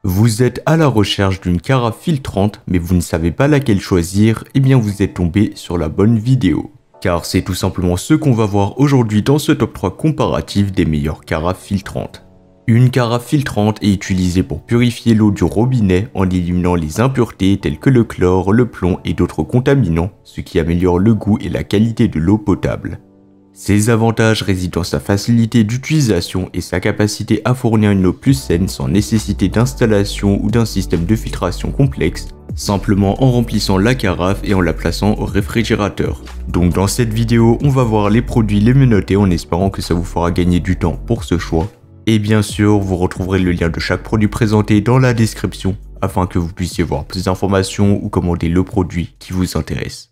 Vous êtes à la recherche d'une carafe filtrante mais vous ne savez pas laquelle choisir, eh bien vous êtes tombé sur la bonne vidéo. Car c'est tout simplement ce qu'on va voir aujourd'hui dans ce top 3 comparatif des meilleures carafes filtrantes. Une carafe filtrante est utilisée pour purifier l'eau du robinet en éliminant les impuretés telles que le chlore, le plomb et d'autres contaminants, ce qui améliore le goût et la qualité de l'eau potable. Ses avantages résident dans sa facilité d'utilisation et sa capacité à fournir une eau plus saine sans nécessité d'installation ou d'un système de filtration complexe, simplement en remplissant la carafe et en la plaçant au réfrigérateur. Donc dans cette vidéo, on va voir les produits les mieux notés en espérant que ça vous fera gagner du temps pour ce choix. Et bien sûr, vous retrouverez le lien de chaque produit présenté dans la description afin que vous puissiez voir plus d'informations ou commander le produit qui vous intéresse.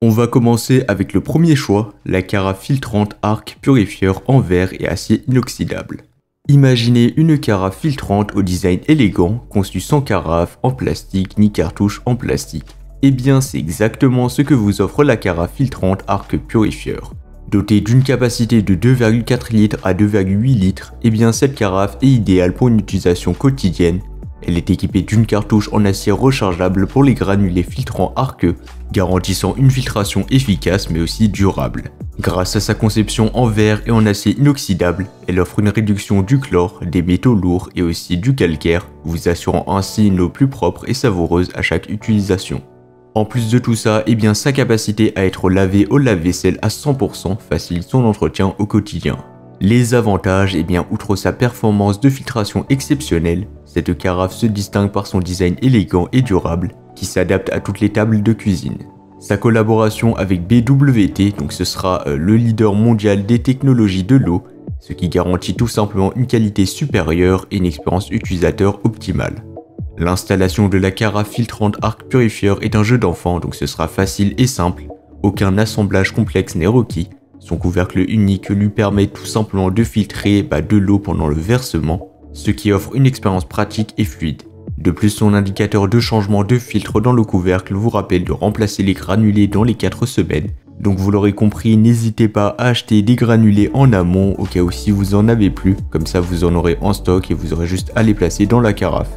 On va commencer avec le premier choix, la carafe filtrante Arc purifieur en verre et acier inoxydable. Imaginez une carafe filtrante au design élégant, conçue sans carafe en plastique ni cartouche en plastique. Eh bien c'est exactement ce que vous offre la carafe filtrante Arc purifieur. Dotée d'une capacité de 2,4 litres à 2,8 litres, eh bien cette carafe est idéale pour une utilisation quotidienne. Elle est équipée d'une cartouche en acier rechargeable pour les granulés filtrants aqueux, garantissant une filtration efficace mais aussi durable. Grâce à sa conception en verre et en acier inoxydable, elle offre une réduction du chlore, des métaux lourds et aussi du calcaire, vous assurant ainsi une eau plus propre et savoureuse à chaque utilisation. En plus de tout ça, eh bien sa capacité à être lavée au lave-vaisselle à 100% facilite son entretien au quotidien. Les avantages, eh bien outre sa performance de filtration exceptionnelle, cette carafe se distingue par son design élégant et durable qui s'adapte à toutes les tables de cuisine. Sa collaboration avec BWT, donc ce sera le leader mondial des technologies de l'eau, ce qui garantit tout simplement une qualité supérieure et une expérience utilisateur optimale. L'installation de la carafe filtrante Arc purifieur est un jeu d'enfant, donc ce sera facile et simple, aucun assemblage complexe n'est requis. Son couvercle unique lui permet tout simplement de filtrer de l'eau pendant le versement, ce qui offre une expérience pratique et fluide. De plus, son indicateur de changement de filtre dans le couvercle vous rappelle de remplacer les granulés dans les 4 semaines. Donc vous l'aurez compris, n'hésitez pas à acheter des granulés en amont au cas où si vous en avez plus, comme ça vous en aurez en stock et vous aurez juste à les placer dans la carafe.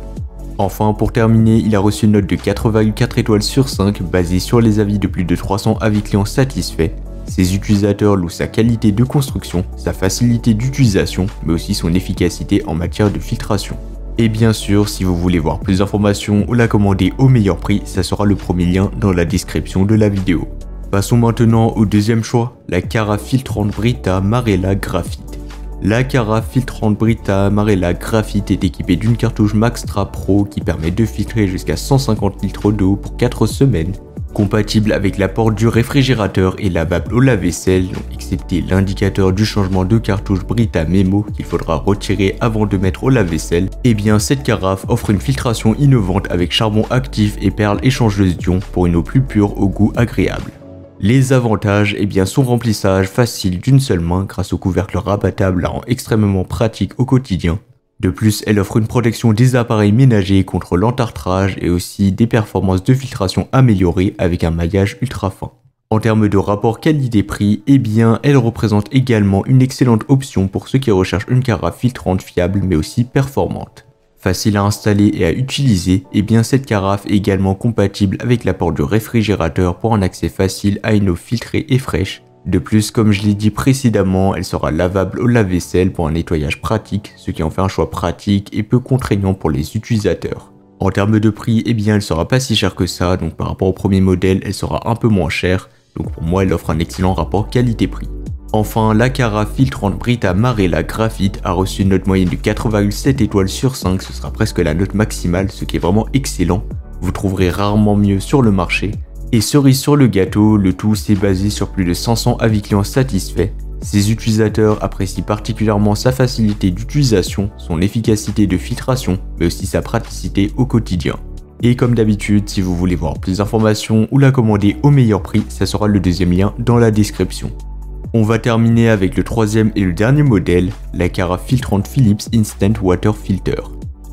Enfin, pour terminer, il a reçu une note de 4,4 étoiles sur 5 basée sur les avis de plus de 300 avis clients satisfaits. Ses utilisateurs louent sa qualité de construction, sa facilité d'utilisation, mais aussi son efficacité en matière de filtration. Et bien sûr, si vous voulez voir plus d'informations ou la commander au meilleur prix, ça sera le premier lien dans la description de la vidéo. Passons maintenant au deuxième choix, la carafe filtrante Brita Marella Graphite. La carafe filtrante Brita Marella Graphite est équipée d'une cartouche Maxtra Pro qui permet de filtrer jusqu'à 150 litres d'eau pour 4 semaines. Compatible avec la porte du réfrigérateur et lavable au lave-vaisselle, excepté l'indicateur du changement de cartouche Brita Memo qu'il faudra retirer avant de mettre au lave-vaisselle, eh bien cette carafe offre une filtration innovante avec charbon actif et perles échangeuses d'ions pour une eau plus pure au goût agréable. Les avantages, eh bien son remplissage facile d'une seule main grâce au couvercle rabattable la rend extrêmement pratique au quotidien. De plus, elle offre une protection des appareils ménagers contre l'entartrage et aussi des performances de filtration améliorées avec un maillage ultra fin. En termes de rapport qualité-prix, eh bien, elle représente également une excellente option pour ceux qui recherchent une carafe filtrante fiable mais aussi performante. Facile à installer et à utiliser, eh bien cette carafe est également compatible avec la porte du réfrigérateur pour un accès facile à une eau filtrée et fraîche. De plus, comme je l'ai dit précédemment, elle sera lavable au lave-vaisselle pour un nettoyage pratique, ce qui en fait un choix pratique et peu contraignant pour les utilisateurs. En termes de prix, eh bien elle sera pas si chère que ça, donc par rapport au premier modèle, elle sera un peu moins chère, donc pour moi elle offre un excellent rapport qualité-prix. Enfin, la carafe filtrante Brita Marella Graphite a reçu une note moyenne de 4,7 étoiles sur 5, ce sera presque la note maximale, ce qui est vraiment excellent. Vous trouverez rarement mieux sur le marché. Et cerise sur le gâteau, le tout s'est basé sur plus de 500 avis clients satisfaits. Ses utilisateurs apprécient particulièrement sa facilité d'utilisation, son efficacité de filtration, mais aussi sa praticité au quotidien. Et comme d'habitude, si vous voulez voir plus d'informations ou la commander au meilleur prix, ça sera le deuxième lien dans la description. On va terminer avec le troisième et le dernier modèle, la carafe filtrante Philips Instant Water Filter.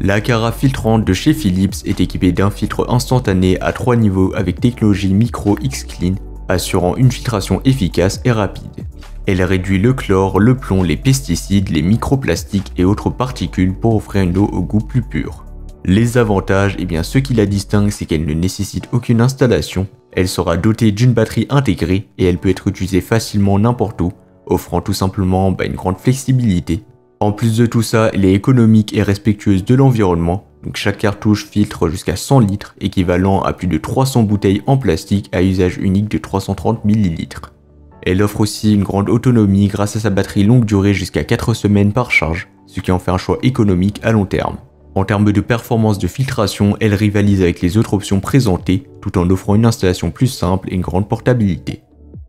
La carafe filtrante de chez Philips est équipée d'un filtre instantané à 3 niveaux avec technologie micro X-Clean, assurant une filtration efficace et rapide. Elle réduit le chlore, le plomb, les pesticides, les microplastiques et autres particules pour offrir une eau au goût plus pur. Les avantages, ce qui la distingue, c'est qu'elle ne nécessite aucune installation, elle sera dotée d'une batterie intégrée et elle peut être utilisée facilement n'importe où, offrant tout simplement une grande flexibilité. En plus de tout ça, elle est économique et respectueuse de l'environnement, donc chaque cartouche filtre jusqu'à 100 litres, équivalent à plus de 300 bouteilles en plastique à usage unique de 330 ml. Elle offre aussi une grande autonomie grâce à sa batterie longue durée jusqu'à 4 semaines par charge, ce qui en fait un choix économique à long terme. En termes de performance de filtration, elle rivalise avec les autres options présentées, tout en offrant une installation plus simple et une grande portabilité.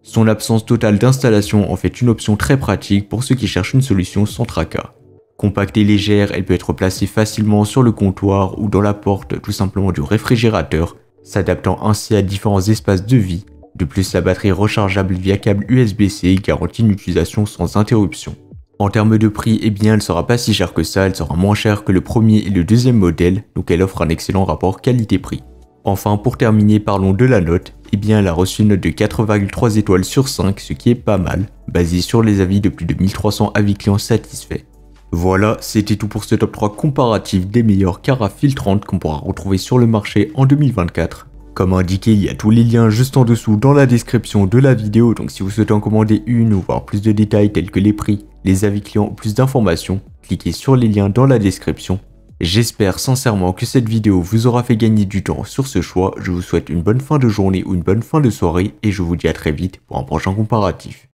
Son absence totale d'installation en fait une option très pratique pour ceux qui cherchent une solution sans tracas. Compacte et légère, elle peut être placée facilement sur le comptoir ou dans la porte tout simplement du réfrigérateur, s'adaptant ainsi à différents espaces de vie. De plus, la batterie rechargeable via câble USB-C garantit une utilisation sans interruption. En termes de prix, elle sera pas si chère que ça, elle sera moins chère que le premier et le deuxième modèle, donc elle offre un excellent rapport qualité-prix. Enfin, pour terminer, parlons de la note. Elle a reçu une note de 4,3 étoiles sur 5, ce qui est pas mal, basé sur les avis de plus de 1300 avis clients satisfaits. Voilà, c'était tout pour ce top 3 comparatif des meilleures carafes filtrantes qu'on pourra retrouver sur le marché en 2024. Comme indiqué, il y a tous les liens juste en dessous dans la description de la vidéo, donc si vous souhaitez en commander une ou voir plus de détails tels que les prix, les avis clients ou plus d'informations, cliquez sur les liens dans la description. J'espère sincèrement que cette vidéo vous aura fait gagner du temps sur ce choix, je vous souhaite une bonne fin de journée ou une bonne fin de soirée et je vous dis à très vite pour un prochain comparatif.